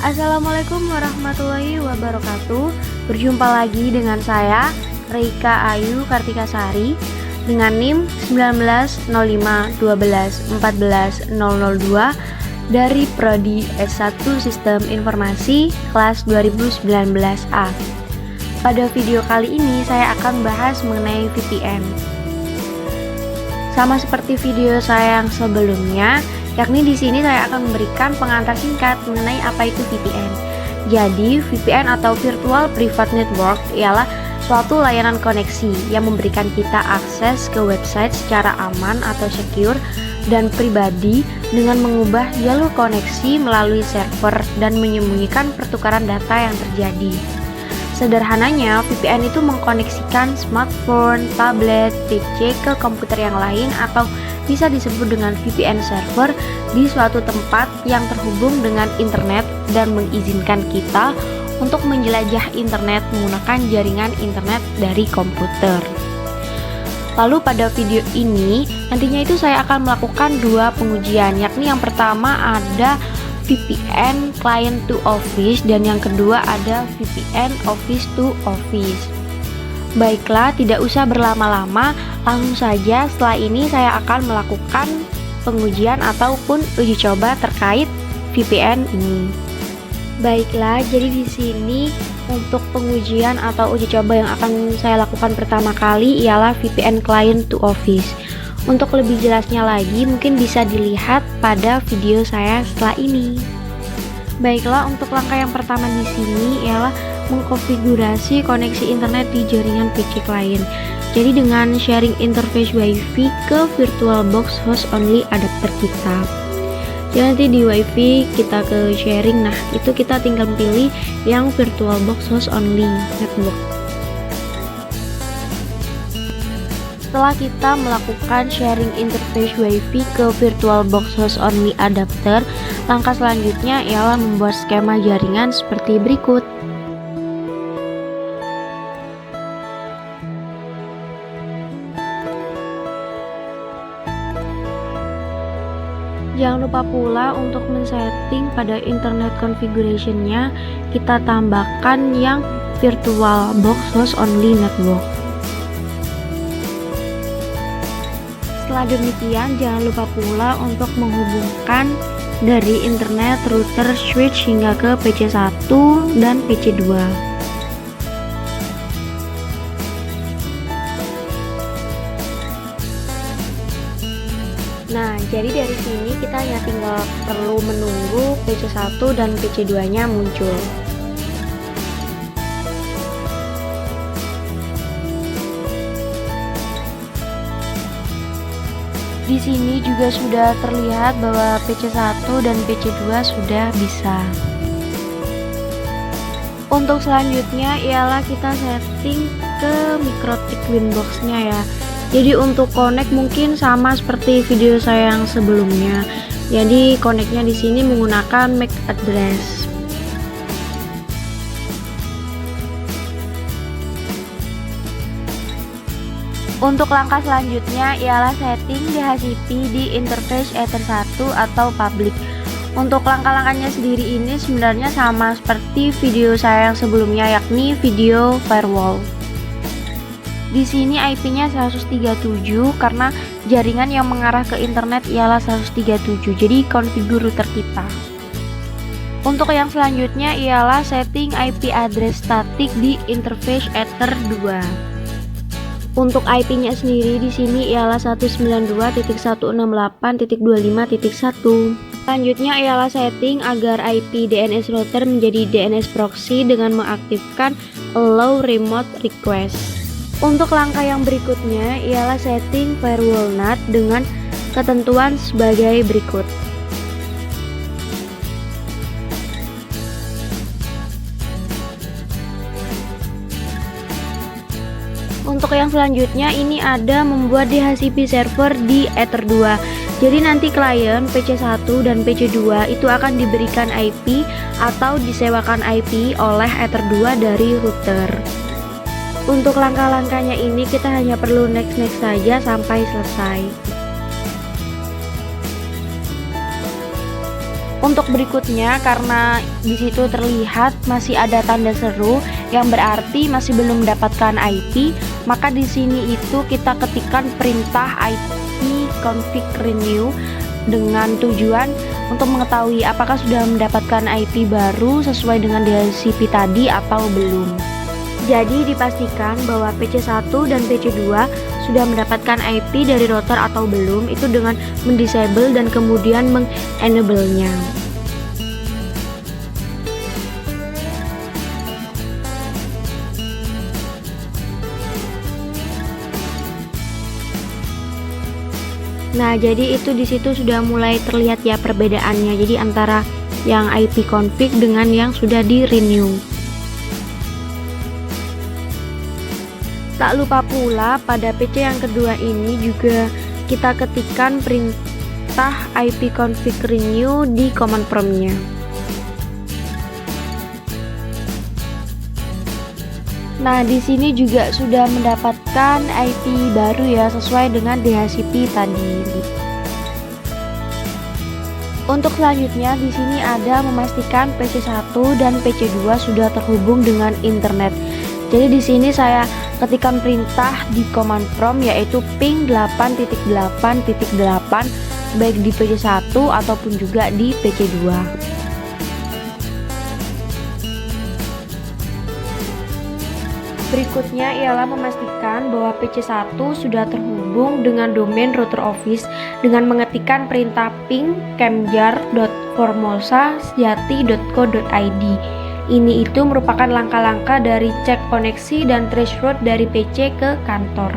Assalamualaikum warahmatullahi wabarakatuh. Berjumpa lagi dengan saya Reika Ayu Kartikasari dengan NIM 190512140002 dari Prodi S1 Sistem Informasi kelas 2019A. Pada video kali ini saya akan bahas mengenai VPN. Sama seperti video saya yang sebelumnya, yakni di sini saya akan memberikan pengantar singkat mengenai apa itu VPN. Jadi, VPN atau Virtual Private Network ialah suatu layanan koneksi yang memberikan kita akses ke website secara aman atau secure dan pribadi dengan mengubah jalur koneksi melalui server dan menyembunyikan pertukaran data yang terjadi. Sederhananya, VPN itu mengkoneksikan smartphone, tablet, PC ke komputer yang lain atau bisa disebut dengan VPN server di suatu tempat yang terhubung dengan internet dan mengizinkan kita untuk menjelajah internet menggunakan jaringan internet dari komputer. Lalu pada video ini nantinya itu saya akan melakukan dua pengujian, yakni yang pertama ada VPN Client to Office dan yang kedua ada VPN Office to Office. Baiklah, tidak usah berlama-lama, langsung saja setelah ini saya akan melakukan pengujian ataupun uji coba terkait VPN ini. Baiklah, jadi di sini untuk pengujian atau uji coba yang akan saya lakukan pertama kali ialah VPN Client to Office. Untuk lebih jelasnya lagi mungkin bisa dilihat pada video saya setelah ini. Baiklah, untuk langkah yang pertama di sini ialah mengkonfigurasi koneksi internet di jaringan PC klien. Jadi dengan sharing interface WiFi ke VirtualBox host only adapter kita. Jadi nanti di WiFi kita ke sharing, nah itu kita tinggal pilih yang VirtualBox host only network. Setelah kita melakukan sharing interface WiFi ke VirtualBox host only adapter, langkah selanjutnya ialah membuat skema jaringan seperti berikut. Jangan lupa pula untuk men-setting pada internet configuration-nya, kita tambahkan yang VirtualBox host only network. Setelah demikian, jangan lupa pula untuk menghubungkan dari internet router switch hingga ke PC1 dan PC2. Nah, jadi dari sini kita hanya tinggal perlu menunggu PC1 dan PC2-nya muncul. Di sini juga sudah terlihat bahwa PC1 dan PC2 sudah bisa. Untuk selanjutnya ialah kita setting ke MikroTik Winbox-nya ya. Jadi untuk connect mungkin sama seperti video saya yang sebelumnya. Jadi connect-nya di sini menggunakan MAC address. Untuk langkah selanjutnya ialah setting DHCP di interface Ether 1 atau public. Untuk langkah-langkahnya sendiri ini sebenarnya sama seperti video saya yang sebelumnya, yakni video firewall. Di sini IP-nya 137 karena jaringan yang mengarah ke internet ialah 137. Jadi konfigur router kita. Untuk yang selanjutnya ialah setting IP address static di interface Ether 2. Untuk IP-nya sendiri di sini ialah 192.168.25.1. Selanjutnya ialah setting agar IP DNS router menjadi DNS proxy dengan mengaktifkan allow remote request. Untuk langkah yang berikutnya ialah setting firewall NAT dengan ketentuan sebagai berikut. Untuk yang selanjutnya ini ada membuat DHCP server di Ether 2. Jadi nanti klien PC1 dan PC2 itu akan diberikan IP atau disewakan IP oleh Ether 2 dari router. Untuk langkah-langkahnya ini kita hanya perlu next saja sampai selesai. Untuk berikutnya, karena di situ terlihat masih ada tanda seru yang berarti masih belum mendapatkan IP, maka di sini itu kita ketikkan perintah IP config renew dengan tujuan untuk mengetahui apakah sudah mendapatkan IP baru sesuai dengan DHCP tadi atau belum. Jadi dipastikan bahwa PC1 dan PC2 sudah mendapatkan IP dari router atau belum, itu dengan mendisable dan kemudian mengenable-nya. Nah, jadi itu di situ sudah mulai terlihat ya perbedaannya. Jadi antara yang IP config dengan yang sudah di renew. Tak lupa pula pada PC yang kedua ini juga kita ketikkan perintah IP config renew di command prompt-nya. Nah, di sini juga sudah mendapatkan IP baru ya sesuai dengan DHCP tadi. Untuk selanjutnya di sini ada memastikan PC1 dan PC2 sudah terhubung dengan internet. Jadi di sini saya ketikkan perintah di command prompt yaitu ping 8.8.8 baik di PC1 ataupun juga di PC2. Berikutnya ialah memastikan bahwa PC1 sudah terhubung dengan domain router office dengan mengetikkan perintah ping kemjar.formosa.sejati.co.id. Ini itu merupakan langkah-langkah dari cek koneksi dan trace route dari PC ke kantor.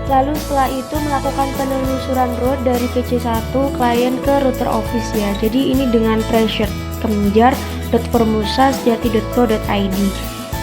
Lalu setelah itu melakukan penelusuran route dari PC1 klien ke router office ya. Jadi ini dengan trace route kemjar.formosa.sejati.co.id.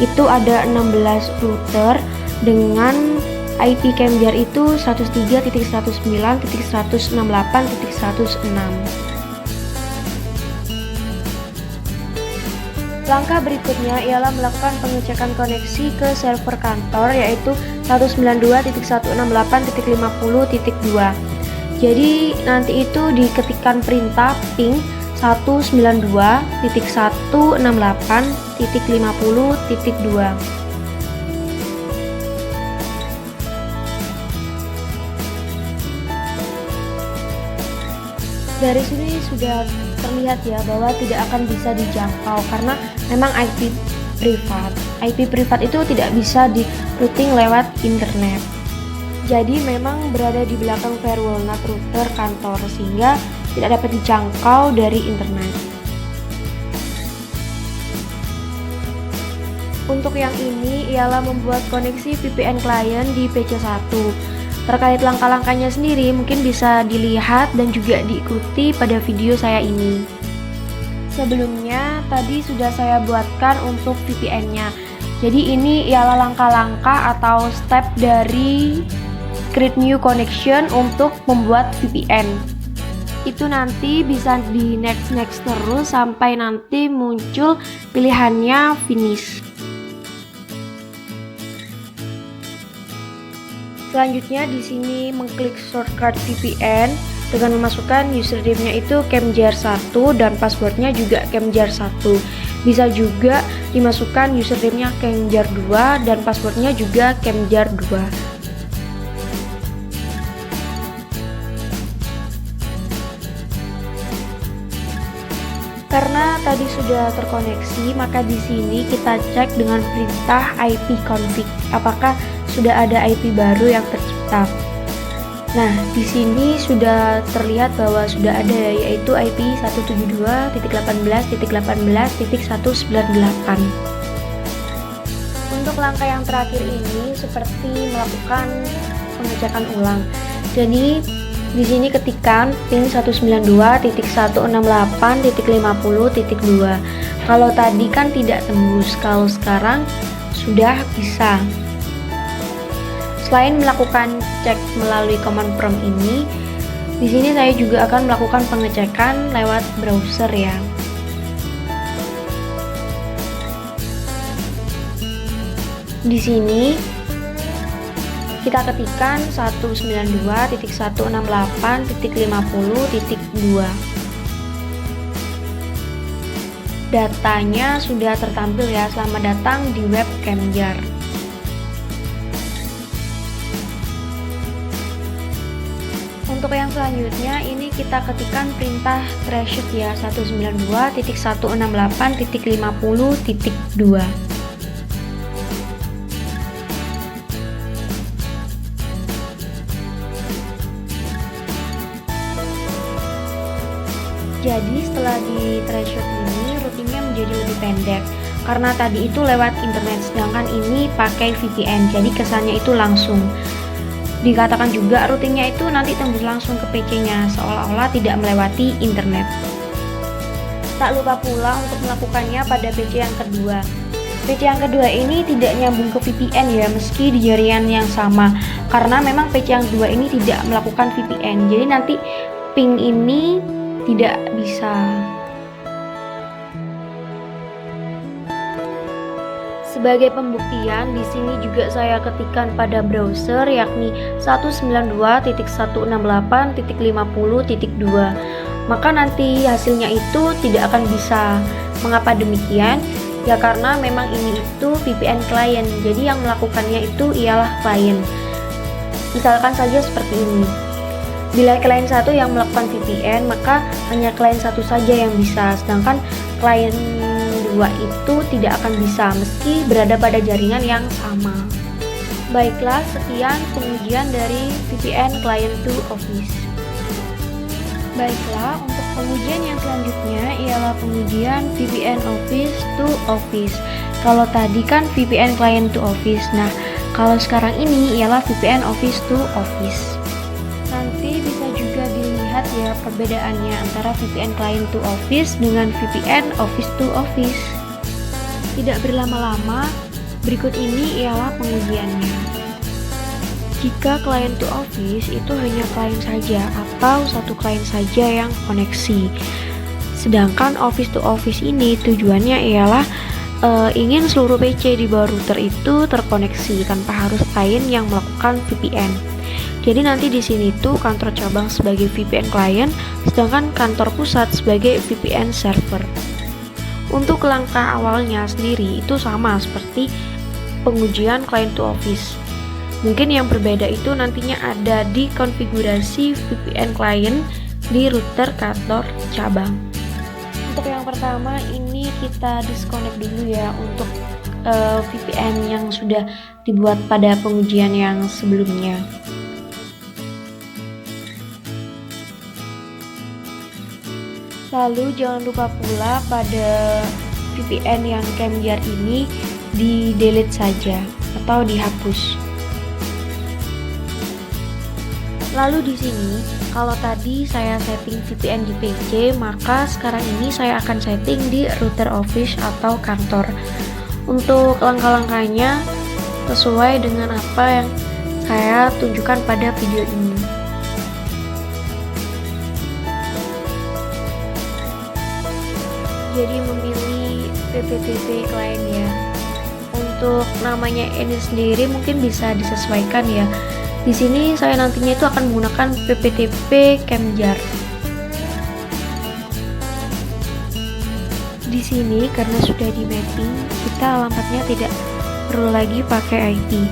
Itu ada 16 router dengan IP Kemjar itu 103.109.168.106. Langkah berikutnya ialah melakukan pengecekan koneksi ke server kantor yaitu 192.168.50.2. Jadi nanti itu diketikkan perintah ping 192.168.50.2. Dari sini sudah terlihat ya bahwa tidak akan bisa dijangkau karena memang IP privat. IP privat itu tidak bisa di routing lewat internet. Jadi memang berada di belakang firewall NAT router kantor sehingga tidak dapat dijangkau dari internet. Untuk yang ini ialah membuat koneksi VPN client di PC1. Terkait langkah-langkahnya sendiri mungkin bisa dilihat dan juga diikuti pada video saya ini. Sebelumnya tadi sudah saya buatkan untuk VPN-nya. Jadi ini ialah langkah-langkah atau step dari create new connection untuk membuat VPN. Itu nanti bisa di next terus sampai nanti muncul pilihannya finish. Selanjutnya di sini mengklik shortcut VPN dengan memasukkan username-nya itu kemjar1 dan passwordnya juga kemjar1. Bisa juga dimasukkan username-nya kemjar2 dan passwordnya juga kemjar2. Karena tadi sudah terkoneksi, maka di sini kita cek dengan perintah ipconfig apakah sudah ada IP baru yang tercipta. Nah, di sini sudah terlihat bahwa sudah ada yaitu IP 172.18.18.198. Untuk langkah yang terakhir ini seperti melakukan pengecekan ulang. Jadi di sini ketikkan ping 192.168.50.2. Kalau tadi kan tidak tembus, kalau sekarang sudah bisa. Selain melakukan cek melalui command prompt ini, di sini saya juga akan melakukan pengecekan lewat browser ya. Di sini kita ketikkan 192.168.50.2. datanya sudah tertampil ya. Selamat datang di web Kemjar. Untuk yang selanjutnya ini kita ketikkan perintah threshold ya, 192.168.50.2. Jadi setelah di threshold ini routingnya menjadi lebih pendek karena tadi itu lewat internet, sedangkan ini pakai VPN, jadi kesannya itu langsung. Dikatakan juga routingnya itu nanti tembus langsung ke PC-nya, seolah-olah tidak melewati internet. Tak lupa pula untuk melakukannya pada PC yang kedua. PC yang kedua ini tidak nyambung ke VPN ya, meski di jaringan yang sama, karena memang PC yang kedua ini tidak melakukan VPN, jadi nanti ping ini tidak bisa. Sebagai pembuktian, di sini juga saya ketikkan pada browser yakni 192.168.50.2. Maka nanti hasilnya itu tidak akan bisa. Mengapa demikian? Ya karena memang ini itu VPN client. Jadi yang melakukannya itu ialah klien. Misalkan saja seperti ini. Bila klien satu yang melakukan VPN, maka hanya klien satu saja yang bisa, sedangkan klien dua itu tidak akan bisa meski berada pada jaringan yang sama. Baiklah, sekian pengujian dari VPN Client to Office. Baiklah, untuk pengujian yang selanjutnya ialah pengujian VPN Office to Office. Kalau tadi kan VPN Client to Office, nah kalau sekarang ini ialah VPN Office to Office. Nanti bisa juga dilihat ya perbedaannya antara VPN Client to Office dengan VPN Office to Office. Tidak berlama-lama, berikut ini ialah pengujiannya. Jika Client to Office itu hanya klien saja atau satu klien saja yang koneksi. Sedangkan Office to Office ini tujuannya ialah ingin seluruh PC di bawah router itu terkoneksi tanpa harus klien yang melakukan VPN. Jadi nanti di sini tuh kantor cabang sebagai VPN client, sedangkan kantor pusat sebagai VPN server. Untuk langkah awalnya sendiri itu sama seperti pengujian client to office. Mungkin yang berbeda itu nantinya ada di konfigurasi VPN client di router kantor cabang. Untuk yang pertama ini kita disconnect dulu ya untuk VPN yang sudah dibuat pada pengujian yang sebelumnya. Lalu jangan lupa pula pada VPN yang Kemjar ini di delete saja atau dihapus. Lalu di sini kalau tadi saya setting VPN di PC, maka sekarang ini saya akan setting di router office atau kantor. Untuk langkah-langkahnya sesuai dengan apa yang saya tunjukkan pada video ini. Jadi memilih PPTP klien ya. Untuk namanya ini sendiri mungkin bisa disesuaikan ya. Di sini saya nantinya itu akan menggunakan PPTP Kemjar. Di sini karena sudah di mapping, kita alamatnya tidak perlu lagi pakai IP.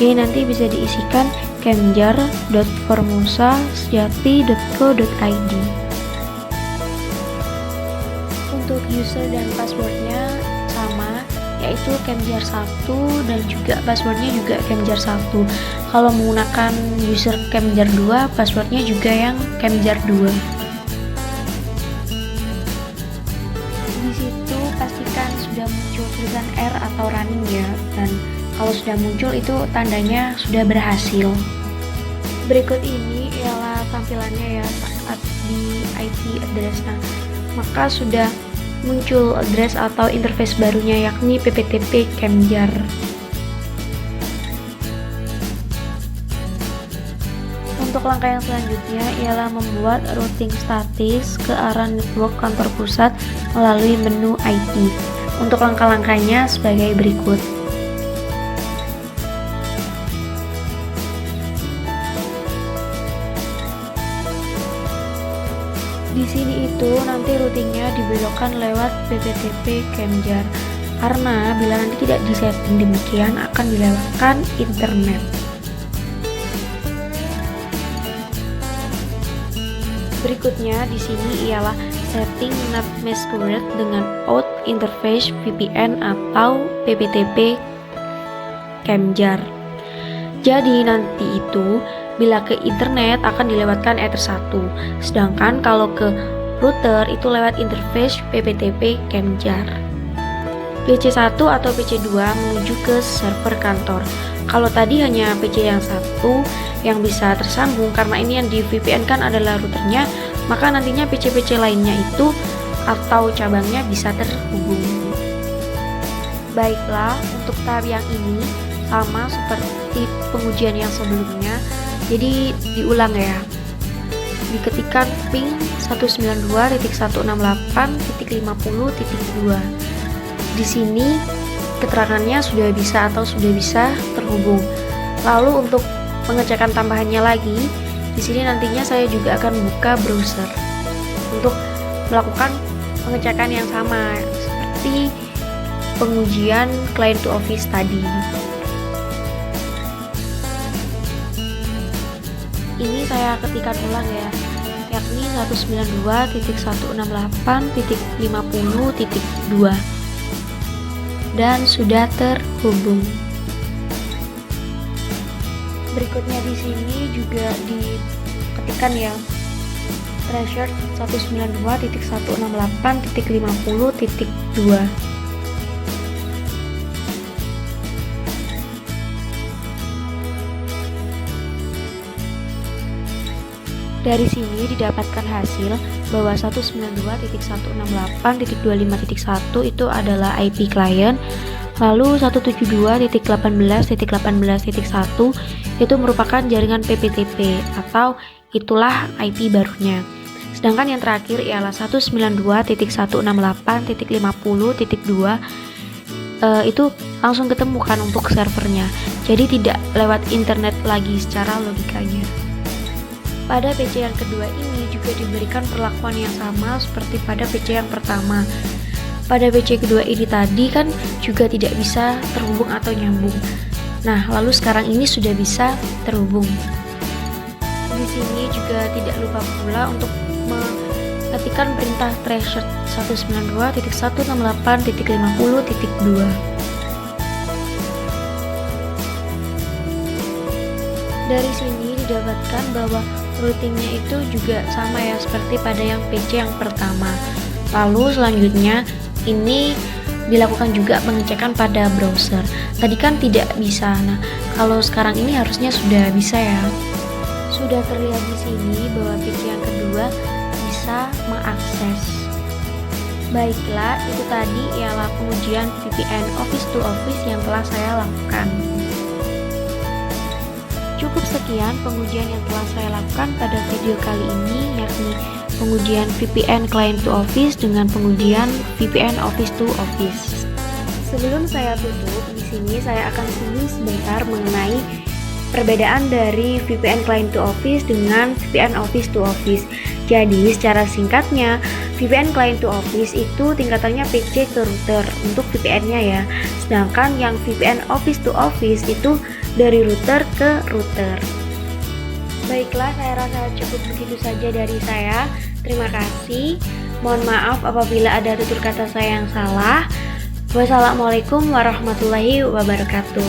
Jadi nanti bisa diisikan kemjar.formosa.sejati.co.id. Untuk user dan passwordnya sama, yaitu Kemjar 1 dan juga passwordnya juga Kemjar 1. Kalau menggunakan user Kemjar 2, passwordnya juga yang Kemjar 2. Di situ pastikan sudah muncul tulisan R atau running ya, dan kalau sudah muncul itu tandanya sudah berhasil. Berikut ini ialah tampilannya ya saat di IP address. Nah, maka sudah muncul address atau interface barunya yakni PPTP Kemjar. Untuk langkah yang selanjutnya ialah membuat routing statis ke arah network kantor pusat melalui menu IP. Untuk langkah-langkahnya sebagai berikut. Di sini itu nanti routingnya dibelokkan lewat PPTP Kemjar, karena bila nanti tidak disetting demikian akan dilewatkan internet. Berikutnya di sini ialah setting not masquerade dengan out interface VPN atau PPTP Kemjar. Jadi nanti itu bila ke internet akan dilewatkan Ether 1, sedangkan kalau ke router itu lewat interface PPTP Kemjar. PC1 atau PC2 menuju ke server kantor. Kalau tadi hanya PC yang satu yang bisa tersambung, karena ini yang di VPN kan adalah routernya, maka nantinya PC-PC lainnya itu atau cabangnya bisa terhubung. Baiklah, untuk tahap yang ini sama seperti pengujian yang sebelumnya, jadi diulang ya. Diketikkan ping 192.168.50.2. Di sini keterangannya sudah bisa atau sudah bisa terhubung. Lalu untuk pengecekan tambahannya lagi, di sini nantinya saya juga akan buka browser untuk melakukan pengecekan yang sama seperti pengujian client to office tadi. Ini saya ketikkan ulang ya, yakni 192.168.50.2 dan sudah terhubung. Berikutnya di sini juga diketikkan ya, threshold 192.168.50.2. Dari sini didapatkan hasil bahwa 192.168.25.1 itu adalah IP client, lalu 172.18.18.1 itu merupakan jaringan PPTP atau itulah IP barunya. Sedangkan yang terakhir ialah 192.168.50.2 itu langsung ketemukan untuk servernya. Jadi tidak lewat internet lagi secara logikanya. Pada PC yang kedua ini juga diberikan perlakuan yang sama seperti pada PC yang pertama. Pada PC kedua ini tadi kan juga tidak bisa terhubung atau nyambung. Nah, lalu sekarang ini sudah bisa terhubung. Di sini juga tidak lupa pula untuk mengetikkan perintah threshold 192.168.50.2. Dari sini didapatkan bahwa routingnya itu juga sama ya seperti pada yang PC yang pertama. Lalu selanjutnya ini dilakukan juga pengecekan pada browser. Tadi kan tidak bisa. Nah, kalau sekarang ini harusnya sudah bisa ya. Sudah terlihat di sini bahwa PC yang kedua bisa mengakses. Baiklah, itu tadi ialah pengujian VPN Office to Office yang telah saya lakukan. Cukup sekian pengujian yang telah saya lakukan pada video kali ini, yakni pengujian VPN Client to Office dengan pengujian VPN Office to Office. Sebelum saya tutup, di sini saya akan singgung sebentar mengenai perbedaan dari VPN Client to Office dengan VPN Office to Office. Jadi, secara singkatnya, VPN Client to Office itu tingkatannya PC ke router untuk VPN-nya ya. Sedangkan yang VPN Office to Office itu dari router ke router. Baiklah, saya rasa cukup begitu saja dari saya. Terima kasih. Mohon maaf apabila ada tutur kata saya yang salah. Wassalamualaikum warahmatullahi wabarakatuh.